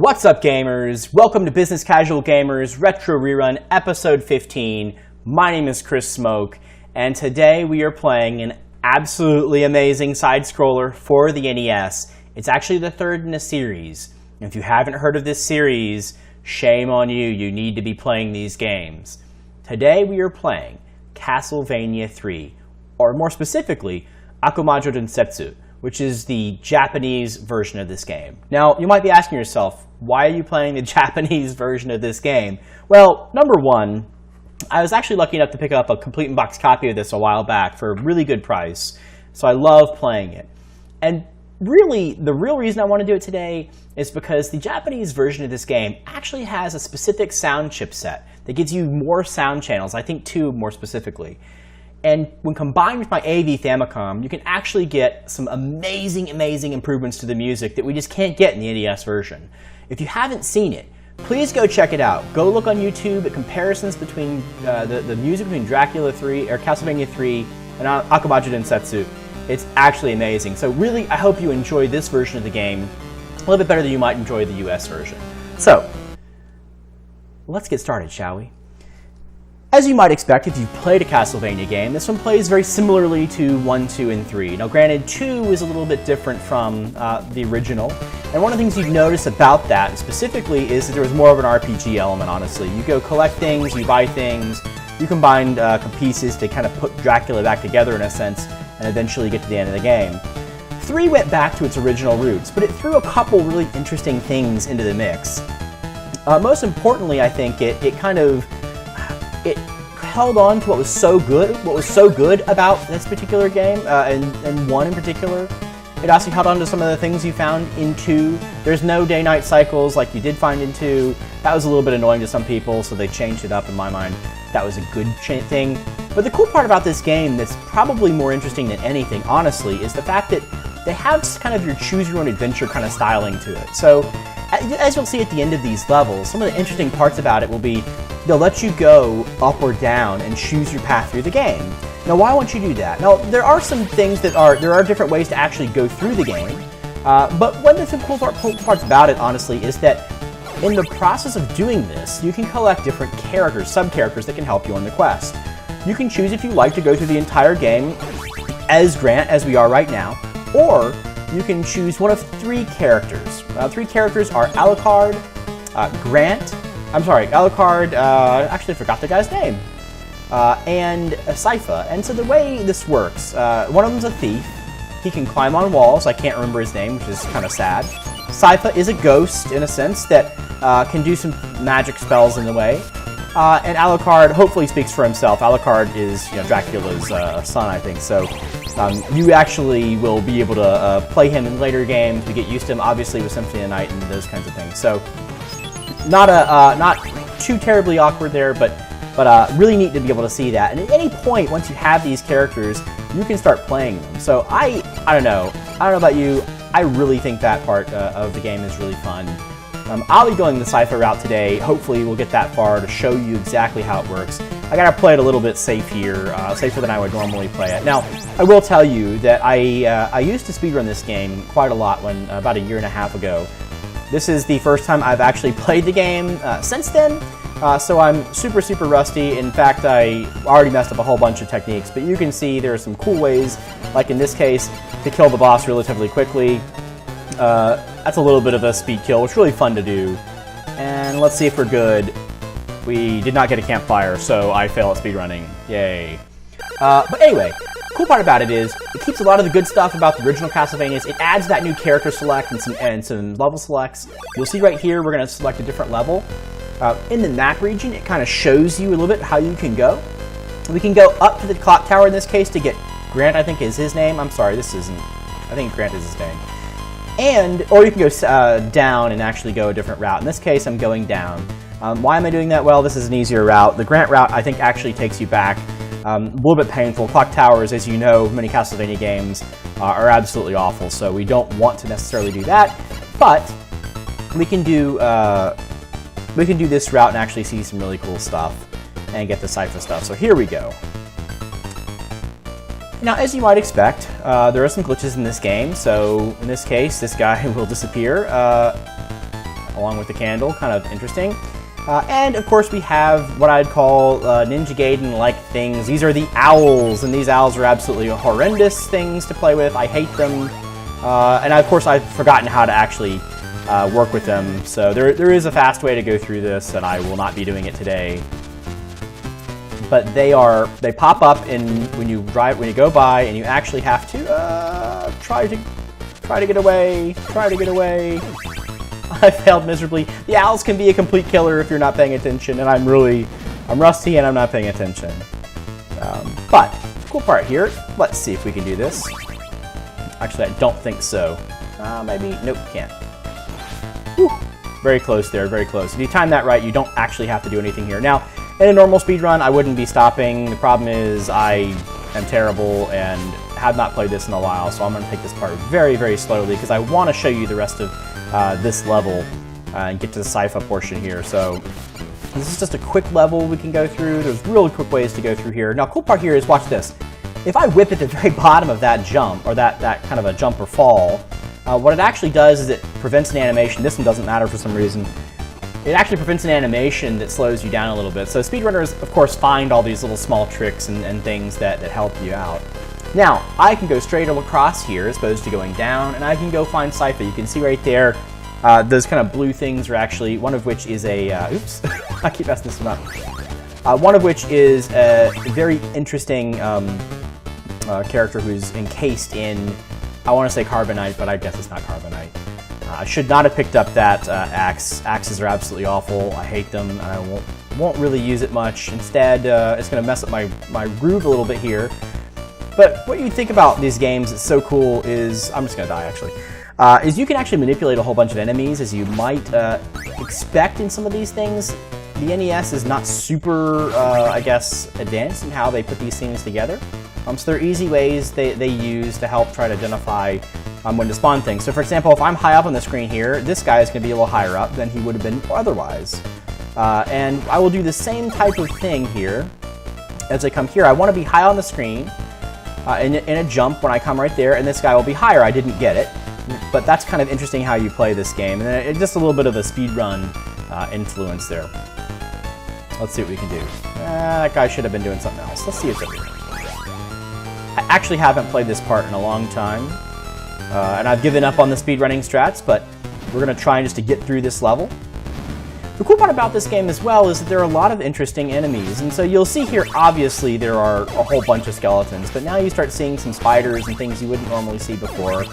What's up, gamers? Welcome to Business Casual Gamers Retro Rerun Episode 15. My name is Chris Smoke, and today we are playing an absolutely amazing side-scroller for the NES. It's actually the third in a series. And if you haven't heard of this series, shame on you. You need to be playing these games. Today we are playing Castlevania 3, or more specifically, Akumajou Densetsu, which is the Japanese version of this game. Now, you might be asking yourself, why are you playing the Japanese version of this game? Well, number one, I was actually lucky enough to pick up a complete in-box copy of this a while back for a really good price, so I love playing it. And really, the real reason I want to do it today is because the Japanese version of this game actually has a specific sound chipset that gives you more sound channels, I think two more specifically. And when combined with my AV Famicom, you can actually get some amazing improvements to the music that we just can't get in the NES version. If you haven't seen it, please go check it out. Go look on YouTube at comparisons between the music between Dracula 3 or Castlevania 3 and Akumajou Densetsu. It's actually amazing. So really, I hope you enjoy this version of the game a little bit better than you might enjoy the US version. So, let's get started, shall we? As you might expect if you've played a Castlevania game, this one plays very similarly to 1, 2, and 3. Now granted, 2 is a little bit different from the original, and one of the things you'd notice about that specifically is that there was more of an RPG element, honestly. You go collect things, you buy things, you combine pieces to kind of put Dracula back together in a sense, and eventually get to the end of the game. 3 went back to its original roots, but it threw a couple really interesting things into the mix. Most importantly, I think it held on to what was so good about this particular game, and 1 in particular. It also held on to some of the things you found in 2. There's no day-night cycles like you did find in 2. That was a little bit annoying to some people, so they changed it up in my mind. That was a good thing. But the cool part about this game that's probably more interesting than anything, honestly, is the fact that they have kind of your choose-your-own-adventure kind of styling to it. So, as you'll see at the end of these levels, some of the interesting parts about it will be they'll let you go up or down and choose your path through the game. Now, why won't you do that? Now, there are some things there are different ways to actually go through the game, but one of the cool parts about it, honestly, is that in the process of doing this, you can collect different characters, sub-characters that can help you on the quest. You can choose if you like to go through the entire game as Grant, as we are right now, or you can choose one of 3 characters. 3 characters are Alucard, Alucard, actually I forgot the guy's name, and Sypha. And so the way this works, one of them's a thief. He can climb on walls. I can't remember his name, which is kind of sad. Sypha is a ghost, in a sense, that can do some magic spells in the way. And Alucard hopefully speaks for himself. Alucard is Dracula's son, I think, so you actually will be able to play him in later games. We get used to him, obviously, with Symphony of the Night and those kinds of things. So not too terribly awkward there, but really neat to be able to see that. And at any point, once you have these characters, you can start playing them. So I don't know about you, I really think that part of the game is really fun. I'll be going the Sypha route today. Hopefully we'll get that far to show you exactly how it works. I gotta play it a little bit safe here, safer than I would normally play it. Now, I will tell you that I used to speedrun this game quite a lot about a year and a half ago. This is the first time I've actually played the game since then, so I'm super rusty. In fact, I already messed up a whole bunch of techniques, but you can see there are some cool ways, like in this case, to kill the boss relatively quickly. That's a little bit of a speed kill, which is really fun to do. And let's see if we're good. We did not get a campfire, so I fail at speedrunning. Yay. But anyway, cool part about it is it keeps a lot of the good stuff about the original Castlevanias. It adds that new character select and some level selects. You'll see right here we're going to select a different level. In the map region, it kind of shows you a little bit how you can go. We can go up to the clock tower in this case to get Grant, I think is his name. I'm sorry, this isn't. I think Grant is his name. Or you can go down and actually go a different route. In this case, I'm going down. Why am I doing that? Well, this is an easier route. The Grant route, I think, actually takes you back. A little bit painful. Clock towers, as you know, many Castlevania games are absolutely awful, so we don't want to necessarily do that. But we can do this route and actually see some really cool stuff and get the Sypha stuff. So here we go. Now, as you might expect, there are some glitches in this game. So in this case, this guy will disappear. along with the candle. Kind of interesting. And of course we have what I'd call Ninja Gaiden-like things. These are the owls, and these owls are absolutely horrendous things to play with. I hate them. And of course I've forgotten how to actually work with them. So there is a fast way to go through this, and I will not be doing it today. But they pop up when you go by, and you actually have to try to get away. I failed miserably. The owls can be a complete killer if you're not paying attention, and I'm rusty and I'm not paying attention. But the cool part here, let's see if we can do this. Actually, I don't think so. Maybe, nope, can't. Whew. Very close there, very close. If you time that right, you don't actually have to do anything here. Now, in a normal speedrun, I wouldn't be stopping. The problem is I am terrible and have not played this in a while, so I'm going to take this part very, very slowly because I want to show you the rest of this level and get to the Sypha portion here. So this is just a quick level we can go through. There's really quick ways to go through here. Now, cool part here is, watch this. If I whip at the very bottom of that jump, or that kind of a jump or fall, what it actually does is it prevents an animation. This one doesn't matter for some reason. It actually prevents an animation that slows you down a little bit. So speedrunners, of course, find all these little small tricks and things that help you out. Now, I can go straight across here as opposed to going down, and I can go find Sypha. You can see right there, those kind of blue things are actually, one of which is a, oops, I keep messing this one up. One of which is a very interesting character who's encased in, I want to say carbonite, but I guess it's not carbonite. I should not have picked up that axe. Axes are absolutely awful. I hate them, and I won't really use it much. Instead, it's going to mess up my groove a little bit here. But what you think about these games that's so cool is, I'm just going to die actually, is you can actually manipulate a whole bunch of enemies as you might expect in some of these things. The NES is not super, I guess, advanced in how they put these things together. So there are easy ways they use to help try to identify when to spawn things. So for example, if I'm high up on the screen here, this guy is going to be a little higher up than he would have been otherwise. And I will do the same type of thing here as I come here. I want to be high on the screen in a jump when I come right there, and this guy will be higher. I didn't get it, but that's kind of interesting how you play this game. And it's just a little bit of a speedrun influence there. Let's see what we can do. That guy should have been doing something else. Let's see what's up here. I actually haven't played this part in a long time, and I've given up on the speedrunning strats, but we're going to try just to get through this level. The cool part about this game as well is that there are a lot of interesting enemies, and so you'll see here, obviously, there are a whole bunch of skeletons, but now you start seeing some spiders and things you wouldn't normally see before.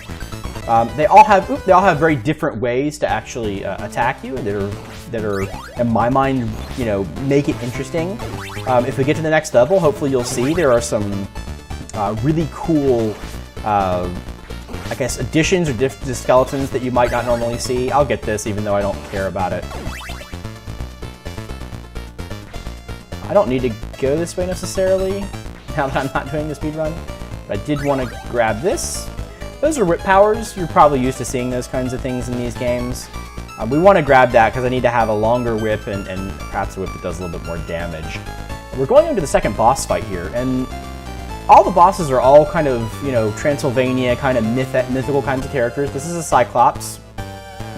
They all have very different ways to actually attack you, that are, in my mind, you know, make it interesting. If we get to the next level, hopefully you'll see there are some really cool, I guess, additions or skeletons that you might not normally see. I'll get this, even though I don't care about it. I don't need to go this way necessarily, now that I'm not doing the speedrun, but I did want to grab this. Those are whip powers. You're probably used to seeing those kinds of things in these games. We want to grab that because I need to have a longer whip and perhaps a whip that does a little bit more damage. We're going into the second boss fight here, and all the bosses are all kind of, you know, Transylvania, kind of mythical kinds of characters. This is a Cyclops,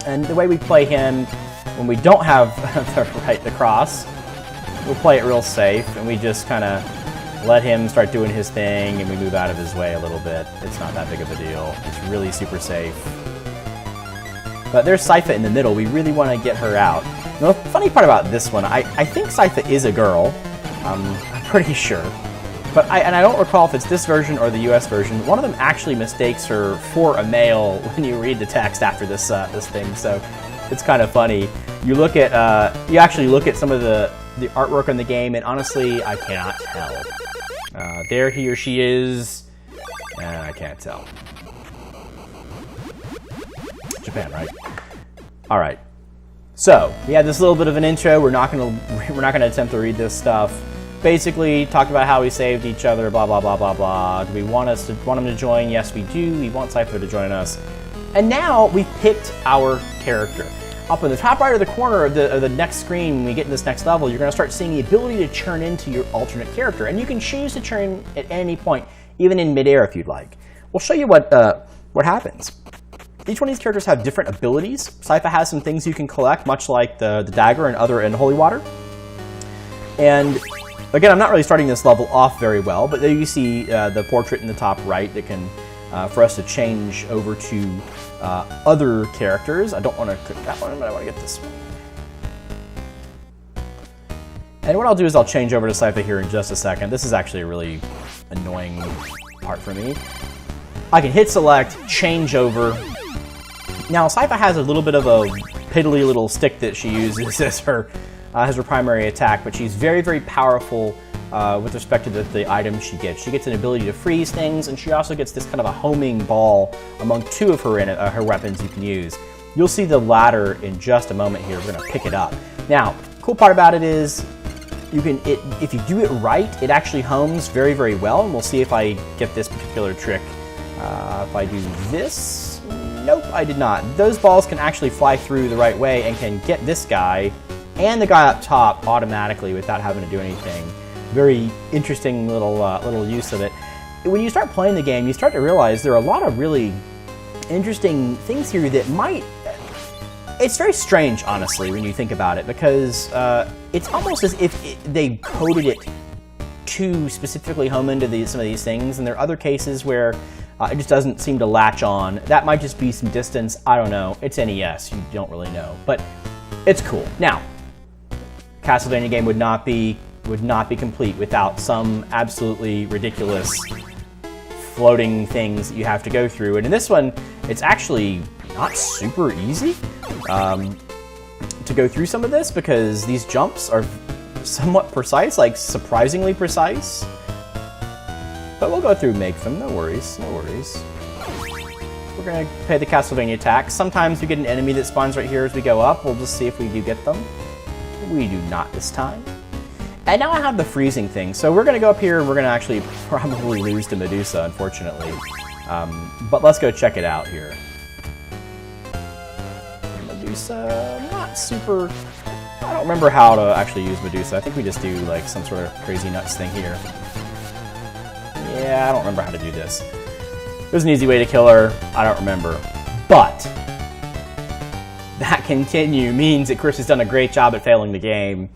and the way we play him when we don't have the cross, we'll play it real safe, and we just kind of let him start doing his thing, and we move out of his way a little bit. It's not that big of a deal. It's really super safe. But there's Sypha in the middle. We really want to get her out. Now, the funny part about this one, I think Sypha is a girl. I'm pretty sure. But I don't recall if it's this version or the US version. One of them actually mistakes her for a male when you read the text after this thing, so it's kind of funny. You look at, you actually look at some of the artwork in the game, and honestly, I cannot tell. There he or she is, and I can't tell. Japan, right? All right. So we had this little bit of an intro. We're not gonna attempt to read this stuff. Basically, talked about how we saved each other. Blah blah blah blah blah. Do we want him to join? Yes, we do. We want Sypha to join us. And now we picked our character. Up in the top right of the corner of the next screen, when we get in this next level, you're going to start seeing the ability to churn into your alternate character. And you can choose to churn at any point, even in midair if you'd like. We'll show you what happens. Each one of these characters have different abilities. Sypha has some things you can collect, much like the dagger and holy water. And again, I'm not really starting this level off very well, but there you see the portrait in the top right that can, for us to change over to other characters. I don't want to click that one, but I want to get this one. And what I'll do is I'll change over to Sypha here in just a second. This is actually a really annoying part for me. I can hit select, change over. Now, Sypha has a little bit of a piddly little stick that she uses as her primary attack, but she's very, very powerful with respect to the items she gets. She gets an ability to freeze things, and she also gets this kind of a homing ball among two of her weapons you can use. You'll see the latter in just a moment here. We're going to pick it up. Now, cool part about it is if you do it right, it actually homes very, very well, and we'll see if I get this particular trick. If I do this, nope, I did not. Those balls can actually fly through the right way and can get this guy and the guy up top automatically without having to do anything. Very interesting little use of it. When you start playing the game, you start to realize there are a lot of really interesting things here that might... It's very strange, honestly, when you think about it, because it's almost as if they coded it to specifically home into some of these things, and there are other cases where it just doesn't seem to latch on. That might just be some distance. I don't know. It's NES. You don't really know, but it's cool. Now, Castlevania game would not be complete without some absolutely ridiculous floating things that you have to go through. And in this one, it's actually not super easy to go through some of this because these jumps are somewhat precise, like surprisingly precise. But we'll go through and make them, no worries, no worries. We're gonna pay the Castlevania tax. Sometimes we get an enemy that spawns right here as we go up. We'll just see if we do get them. We do not this time. And now I have the freezing thing. So we're gonna go up here and we're gonna actually probably lose to Medusa, unfortunately. But let's go check it out here. Medusa, not super... I don't remember how to actually use Medusa. I think we just do like some sort of crazy nuts thing here. Yeah, I don't remember how to do this. There's an easy way to kill her. I don't remember. But that continue means that Chris has done a great job at failing the game.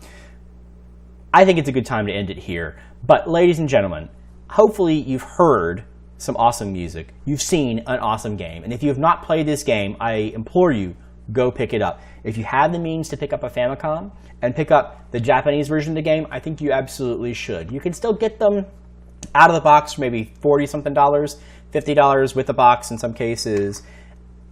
I think it's a good time to end it here. But ladies and gentlemen, hopefully you've heard some awesome music. You've seen an awesome game. And if you have not played this game, I implore you, go pick it up. If you have the means to pick up a Famicom and pick up the Japanese version of the game, I think you absolutely should. You can still get them out of the box for maybe $40-something, $50 with the box in some cases.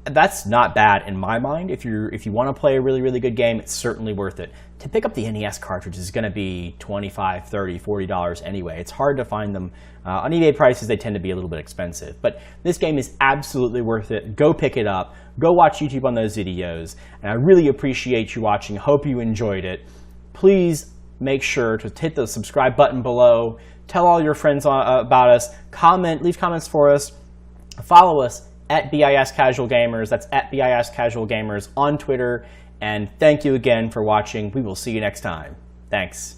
That's not bad in my mind. If you want to play a really, really good game, it's certainly worth it. To pick up the NES cartridge is going to be $25, $30, $40 anyway. It's hard to find them. On eBay prices, they tend to be a little bit expensive. But this game is absolutely worth it. Go pick it up. Go watch YouTube on those videos. And I really appreciate you watching. Hope you enjoyed it. Please make sure to hit the subscribe button below. Tell all your friends about us. Comment, leave comments for us. Follow us at BIS Casual Gamers. That's at BIS Casual Gamers on Twitter. And thank you again for watching. We will see you next time. Thanks.